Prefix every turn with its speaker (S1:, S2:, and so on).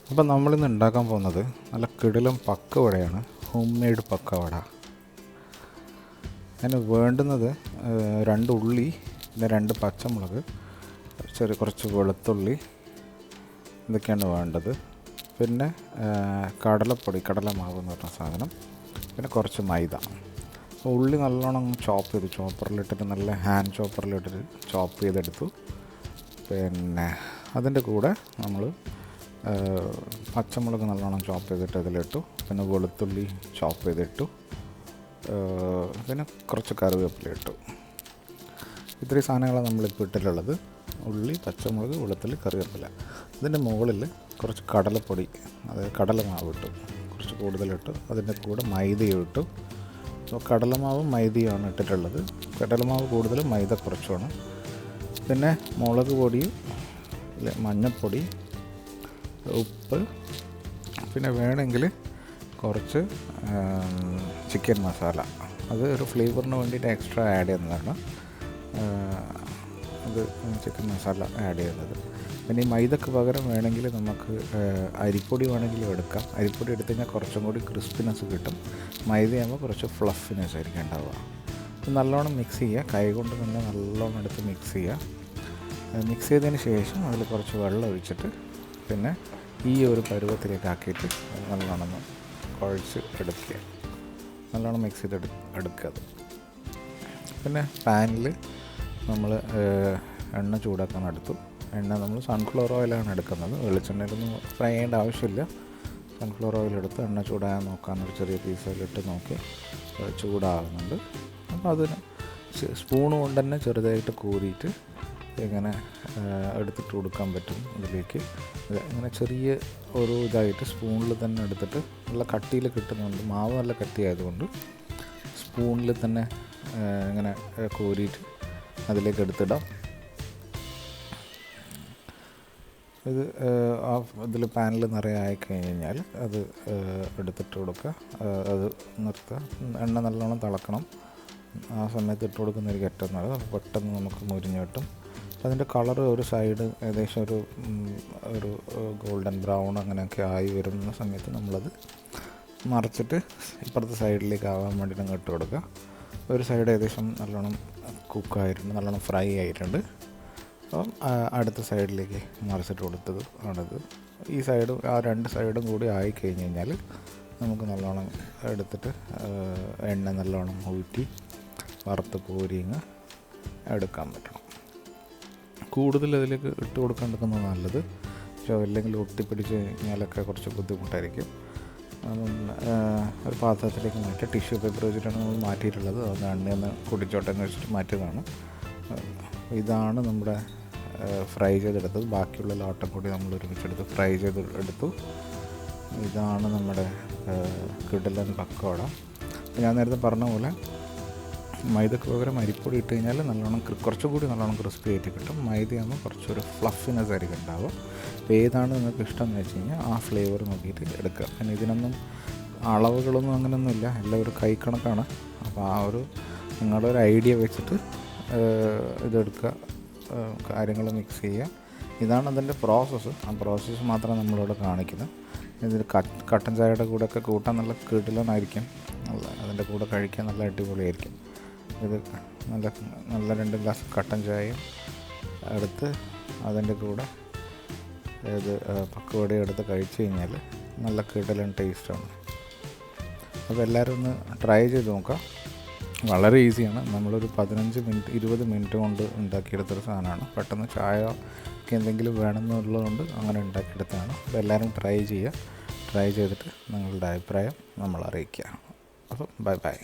S1: അപ്പോൾ നമ്മളിന്ന് ഉണ്ടാക്കാൻ പോകുന്നത് നല്ല കിടിലം പക്ക വടയാണ്. ഹോം മെയ്ഡ് പക്ക വട. അതിന് വേണ്ടുന്നത് 2 ഉള്ളി, പിന്നെ 2 പച്ചമുളക്, കുറച്ച് വെളുത്തുള്ളി, ഇതൊക്കെയാണ് വേണ്ടത്. പിന്നെ കടലപ്പൊടി, കടലമാവ് എന്ന് പറഞ്ഞ സാധനം, പിന്നെ കുറച്ച് മൈദ. ഉള്ളി നല്ലോണം ചോപ്പ് ചെയ്തു, ചോപ്പറിലിട്ടിട്ട് നല്ല ഹാൻഡ് ചോപ്പറിലിട്ടിട്ട് ചോപ്പ് ചെയ്തെടുത്തു. പിന്നെ അതിൻ്റെ കൂടെ നമ്മൾ പച്ചമുളക് നല്ലോണം ചോപ്പ് ചെയ്തിട്ട് അതിലിട്ടു. പിന്നെ വെളുത്തുള്ളി ചോപ്പ് ചെയ്തിട്ടു. പിന്നെ കുറച്ച് കറിവേപ്പില ഇട്ടു. ഇത്രയും സാധനങ്ങളാണ് നമ്മളിപ്പോൾ ഇട്ടിട്ടുള്ളത്: ഉള്ളി, പച്ചമുളക്, വെളുത്തുള്ളി, കറിവേപ്പില. ഇതിൻ്റെ മുകളിൽ കുറച്ച് കടലപ്പൊടി, അതായത് കടലമാവ് ഇട്ടു, കുറച്ച് കൂടുതലിട്ടു. അതിൻ്റെ കൂടെ മൈദയും ഇട്ടു. അപ്പോൾ കടലമാവും മൈദയുമാണ് ഇട്ടിട്ടുള്ളത്. കടലമാവ് കൂടുതൽ, മൈദ കുറച്ചുമാണ്. പിന്നെ മുളക് പൊടിയും മഞ്ഞൾപ്പൊടി, ഉപ്പ്, പിന്നെ വേണമെങ്കിൽ കുറച്ച് ചിക്കൻ മസാല. അത് ഒരു ഫ്ലേവറിന് വേണ്ടിയിട്ട് എക്സ്ട്രാ ആഡ് ചെയ്യുന്നതാണ്. അത് ചിക്കൻ മസാല ആഡ് ചെയ്യുന്നത്. പിന്നെ ഈ മൈദക്ക് പകരം വേണമെങ്കിൽ നമുക്ക് അരിപ്പൊടി വേണമെങ്കിലും എടുക്കാം. അരിപ്പൊടി എടുത്തു കഴിഞ്ഞാൽ കുറച്ചും കൂടി ക്രിസ്പിനെസ് കിട്ടും. മൈദയാകുമ്പോൾ കുറച്ച് ഫ്ലഫിനെസ് ആയിരിക്കും ഉണ്ടാവുക. നല്ലോണം മിക്സ് ചെയ്യുക, കൈ കൊണ്ട് തന്നെ നല്ലോണം എടുത്ത് മിക്സ് ചെയ്യുക. മിക്സ് ചെയ്തതിന് ശേഷം അതിൽ കുറച്ച് വെള്ളം ഒഴിച്ചിട്ട് പിന്നെ ഈ ഒരു പരുവത്തിലേക്ക് ആക്കിയിട്ട് നല്ലോണം കുഴച്ച് എടുക്കുക. നല്ലോണം മിക്സ് ചെയ്ത് എടുക്കുക. പിന്നെ പാനിൽ നമ്മൾ എണ്ണ ചൂടാക്കാൻ എടുത്തു. എണ്ണ നമ്മൾ സൺഫ്ലവർ ഓയിലാണ് എടുക്കുന്നത്. വെളിച്ചെണ്ണയിലൊന്നും ഫ്രൈ ചെയ്യേണ്ട ആവശ്യമില്ല. സൺഫ്ലവർ ഓയിൽ എടുത്ത് എണ്ണ ചൂടാകാൻ നോക്കാമെന്നൊരു ചെറിയ പീസിലിട്ട് നോക്കി ചൂടാകുന്നുണ്ട്. അപ്പോൾ അതിന് സ്പൂൺ കൊണ്ട് തന്നെ ചെറുതായിട്ട് കോരിയിട്ട് ഇങ്ങനെ എടുത്തിട്ട് കൊടുക്കാൻ പറ്റും. ഇതിലേക്ക് ഇങ്ങനെ ചെറിയ ഒരു ഇതായിട്ട് സ്പൂണിൽ തന്നെ എടുത്തിട്ട് നല്ല കട്ടിയിൽ കിട്ടുന്നുണ്ട്. മാവ് നല്ല കട്ടിയായതുകൊണ്ട് സ്പൂണിൽ തന്നെ ഇങ്ങനെ കോരിയിട്ട് അതിലേക്ക് എടുത്തിടാം. ഇത് ഇതിൽ പാനിൽ നിറയെ ആയിക്കഴിഞ്ഞാൽ അത് എടുത്തിട്ട് കൊടുക്കുക. അത് നിർത്തുക. എണ്ണ നല്ലോണം തിളക്കണം. ആ സമയത്ത് ഇട്ട് കൊടുക്കുന്നതായിരിക്കും ഏറ്റവും നല്ലത്. അപ്പോൾ പെട്ടെന്ന് നമുക്ക് മുരിഞ്ഞ് കിട്ടും. അതിൻ്റെ കളർ ഒരു സൈഡ് ഏകദേശം ഒരു ഗോൾഡൻ ബ്രൗൺ അങ്ങനെയൊക്കെ ആയി വരുന്ന സമയത്ത് നമ്മളത് മറിച്ചിട്ട് ഇപ്പുറത്തെ സൈഡിലേക്ക് ആവാൻ വേണ്ടിയിട്ട് അങ്ങ് ഇട്ട് കൊടുക്കുക. ഒരു സൈഡ് ഏകദേശം നല്ലോണം കുക്കായിട്ടുണ്ട്, നല്ലോണം ഫ്രൈ ആയിട്ടുണ്ട്. അപ്പം അടുത്ത സൈഡിലേക്ക് മറിച്ചിട്ട് കൊടുത്തത് ആണത്. ഈ സൈഡും ആ 2 സൈഡും കൂടി ആയിക്കഴിഞ്ഞ് കഴിഞ്ഞാൽ നമുക്ക് നല്ലോണം എടുത്തിട്ട് എണ്ണ നല്ലോണം ഊറ്റി വറുത്ത് കോരിങ്ങ് എടുക്കാൻ പറ്റണം. കൂടുതൽ അതിലേക്ക് ഇട്ട് കൊടുക്കാണ്ടിരിക്കുന്നത് നല്ലത്. പക്ഷേ അല്ലെങ്കിൽ ഒട്ടിപ്പിടിച്ച് കഴിഞ്ഞാലൊക്കെ കുറച്ച് ബുദ്ധിമുട്ടായിരിക്കും. ഒരു പാത്രത്തിലേക്ക് മാറ്റി ടിഷ്യൂ പേപ്പർ വെച്ചിട്ടാണ് നമ്മൾ മാറ്റിയിട്ടുള്ളത്. അത് എണ്ണയൊന്ന് കുടിച്ചോട്ടെ എന്ന് വെച്ചിട്ട് മാറ്റിയതാണ്. ഇതാണ് നമ്മുടെ ഫ്രൈ ചെയ്തെടുത്തത്. ബാക്കിയുള്ള ലോട്ടം കൂടി നമ്മൾ ഒരുമിച്ചെടുത്ത് ഫ്രൈ ചെയ്തെടുത്തു. ഇതാണ് നമ്മുടെ കിടിലൻ പക്കവട. ഞാൻ നേരത്തെ പറഞ്ഞ പോലെ മൈദക്ക് പകരം അരിപ്പൊടി ഇട്ട് കഴിഞ്ഞാൽ നല്ലോണം കുറച്ചുകൂടി നല്ലോണം ക്രിസ്പി ആയിട്ട് കിട്ടും. മൈദയാകുമ്പോൾ കുറച്ചൊരു ഫ്ലഫിനെസ് ആയിരിക്കും ഉണ്ടാവുക. അപ്പോൾ ഏതാണ് നിങ്ങൾക്ക് ഇഷ്ടം എന്ന് വെച്ച് കഴിഞ്ഞാൽ ആ ഫ്ലേവർ നോക്കിയിട്ട് എടുക്കുക. പിന്നെ ഇതിനൊന്നും അളവുകളൊന്നും അങ്ങനെയൊന്നുമില്ല, എല്ലാം ഒരു കൈക്കണക്കാണ്. അപ്പോൾ ആ ഒരു നിങ്ങളുടെ ഒരു ഐഡിയ വെച്ചിട്ട് ഇതെടുക്കുക, കാര്യങ്ങൾ മിക്സ് ചെയ്യുക. ഇതാണ് അതിൻ്റെ പ്രോസസ്സ്. ആ പ്രോസസ്സ് മാത്രമാണ് നമ്മളിവിടെ കാണിക്കുന്നത്. ഇതിൽ കട്ടൻ ചായയുടെ കൂടെയൊക്കെ കൂട്ടാൻ നല്ല കിടിലനായിരിക്കും. അതിൻ്റെ കൂടെ കഴിക്കാൻ നല്ല അടിപൊളിയായിരിക്കും. ഇത് നല്ല 2 ഗ്ലാസ് കട്ടൻ ചായയും എടുത്ത് അതിൻ്റെ കൂടെ ഇത് പക്കവടയും എടുത്ത് കഴിച്ച് കഴിഞ്ഞാൽ നല്ല കിടിലൻ ടേസ്റ്റാണ്. അപ്പോൾ എല്ലാവരും ഒന്ന് ട്രൈ ചെയ്ത് നോക്കാം. വളരെ ഈസിയാണ്. നമ്മളൊരു 15 മിനിറ്റ് 20 മിനിറ്റ് കൊണ്ട് ഉണ്ടാക്കിയെടുത്തൊരു സാധനമാണ്. പെട്ടെന്ന് ചായ ഒക്കെ എന്തെങ്കിലും വേണമെന്നുള്ളതുകൊണ്ട് അങ്ങനെ ഉണ്ടാക്കിയെടുത്തതാണ്. അപ്പോൾ എല്ലാവരും ട്രൈ ചെയ്യുക. ട്രൈ ചെയ്തിട്ട് നിങ്ങളുടെ അഭിപ്രായം നമ്മൾ അറിയിക്കുക. അപ്പം ബൈ.